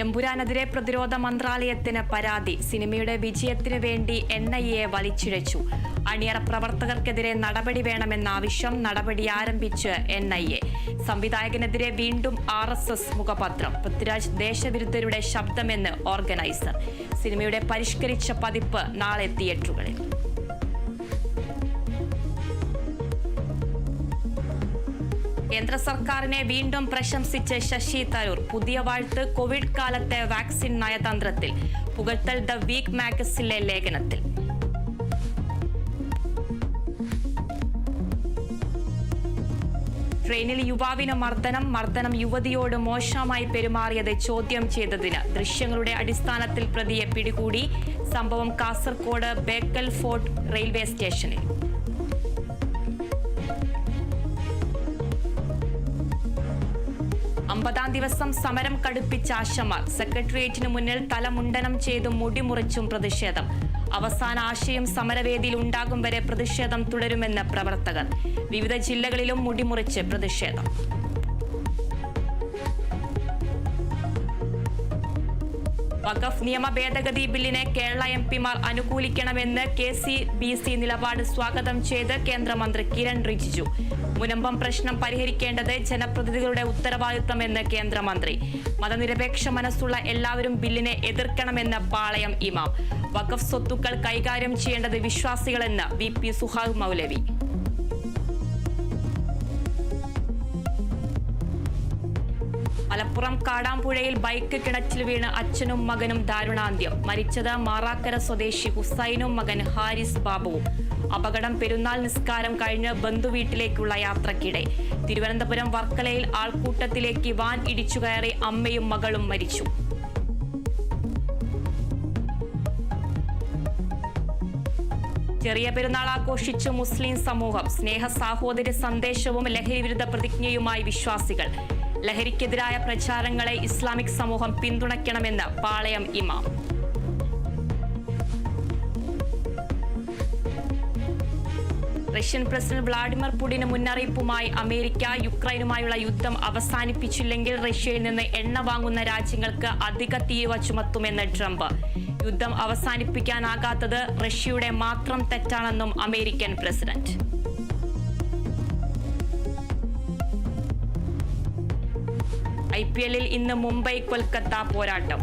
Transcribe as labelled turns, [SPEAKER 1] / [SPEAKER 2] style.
[SPEAKER 1] എമ്പുരാനെതിരെ പ്രതിരോധ മന്ത്രാലയത്തിന് പരാതി. സിനിമയുടെ വിജയത്തിനു വേണ്ടി NIA വലിച്ചിഴച്ചു. അണിയറ പ്രവർത്തകർക്കെതിരെ നടപടി വേണമെന്ന ആവശ്യം. നടപടി ആരംഭിച്ച് NIA. സംവിധായകനെതിരെ വീണ്ടും RSS മുഖപത്രം. പൃഥ്വിരാജ് ദേശവിരുദ്ധരുടെ ശബ്ദമെന്ന് ഓർഗനൈസർ. സിനിമയുടെ പരിഷ്കരിച്ച പതിപ്പ് നാളെ തിയേറ്ററുകളിൽ. കേന്ദ്ര സർക്കാരിനെ വീണ്ടും പ്രശംസിച്ച് ശശി തരൂർ. പുതിയ വാഴ്ത്ത് കോവിഡ് കാലത്തെ വാക്സിൻ നയതന്ത്രത്തിൽ. പുകഴ്ത്തൽ ദ വീക്ക് മാഗസിനിലെ ലേഖനത്തിൽ. ട്രെയിനിൽ യുവാവിന് മർദ്ദനം യുവതിയോട് മോശമായി പെരുമാറിയത് ചോദ്യം ചെയ്തതിന്. ദൃശ്യങ്ങളുടെ അടിസ്ഥാനത്തിൽ പ്രതിയെ പിടികൂടി. സംഭവം കാസർകോട് ബേക്കൽ ഫോർട്ട് റെയിൽവേ സ്റ്റേഷനിൽ. 50-ാം ദിവസം സമരം കടുപ്പിച്ച ആശമാർ. സെക്രട്ടേറിയറ്റിന് മുന്നിൽ തലമുണ്ടനം ചെയ്തും മുടിമുറിച്ചും പ്രതിഷേധം. അവസാന ആശയം സമരവേദിയിൽ ഉണ്ടാകും വരെ പ്രതിഷേധം തുടരുമെന്ന് പ്രവർത്തകർ. വിവിധ ജില്ലകളിലും മുടിമുറിച്ച് പ്രതിഷേധം. വഖഫ് നിയമ ഭേദഗതി ബില്ലിനെ കേരള MPമാർ അനുകൂലിക്കണമെന്ന് KCBC നിലപാട് സ്വാഗതം ചെയ്ത് കേന്ദ്രമന്ത്രി കിരൺ റിജിജു. മുനമ്പം പ്രശ്നം പരിഹരിക്കേണ്ടത് ജനപ്രതിനിധികളുടെ ഉത്തരവാദിത്തമെന്ന് കേന്ദ്രമന്ത്രി. മതനിരപേക്ഷ മനസ്സുള്ള എല്ലാവരും ബില്ലിനെ എതിർക്കണമെന്ന് പാളയം ഇമാം. വഖഫ് സ്വത്തുക്കൾ കൈകാര്യം ചെയ്യേണ്ടത് വിശ്വാസികളെന്ന് VP സുഹാഗ് മൗലവി. മലപ്പുറം കാടാമ്പുഴയിൽ ബൈക്ക് കിണറ്റിൽ വീണ് അച്ഛനും മകനും ദാരുണാന്ത്യം. മരിച്ചത് മാറാക്കര സ്വദേശി ഹുസൈനും മകൻ ഹാരിസ് ബാബുവും. അപകടം പെരുന്നാൾ നിസ്കാരം കഴിഞ്ഞ് ബന്ധുവീട്ടിലേക്കുള്ള യാത്രക്കിടെ. തിരുവനന്തപുരം വർക്കലയിൽ ആൾക്കൂട്ടത്തിലേക്ക് വാൻ ഇടിച്ചുകയറി അമ്മയും മകളും മരിച്ചു. ചെറിയ പെരുന്നാൾ ആഘോഷിച്ചു മുസ്ലിം സമൂഹം. സ്നേഹ സാഹോദര്യ സന്ദേശവും ലഹരിവിരുദ്ധ പ്രതിജ്ഞയുമായി വിശ്വാസികൾ. ലഹരിക്കെതിരായ പ്രചാരങ്ങളെ ഇസ്ലാമിക് സമൂഹം പിന്തുണയ്ക്കണമെന്ന് പാളയം ഇമാം. റഷ്യൻ പ്രസിഡന്റ് വ്ളാഡിമിർ പുടിന് മുന്നറിയിപ്പുമായി അമേരിക്ക. യുക്രൈനുമായുള്ള യുദ്ധം അവസാനിപ്പിച്ചില്ലെങ്കിൽ റഷ്യയിൽ നിന്ന് എണ്ണ വാങ്ങുന്ന രാജ്യങ്ങൾക്ക് അധിക തീരുവ ചുമത്തുമെന്ന് ട്രംപ്. യുദ്ധം അവസാനിപ്പിക്കാനാകാത്തത് റഷ്യയുടെ മാത്രം തെറ്റാണെന്നും അമേരിക്കൻ പ്രസിഡന്റ്. IPL-ൽ ഇന്ന് മുംബൈ കൊൽക്കത്ത പോരാട്ടം.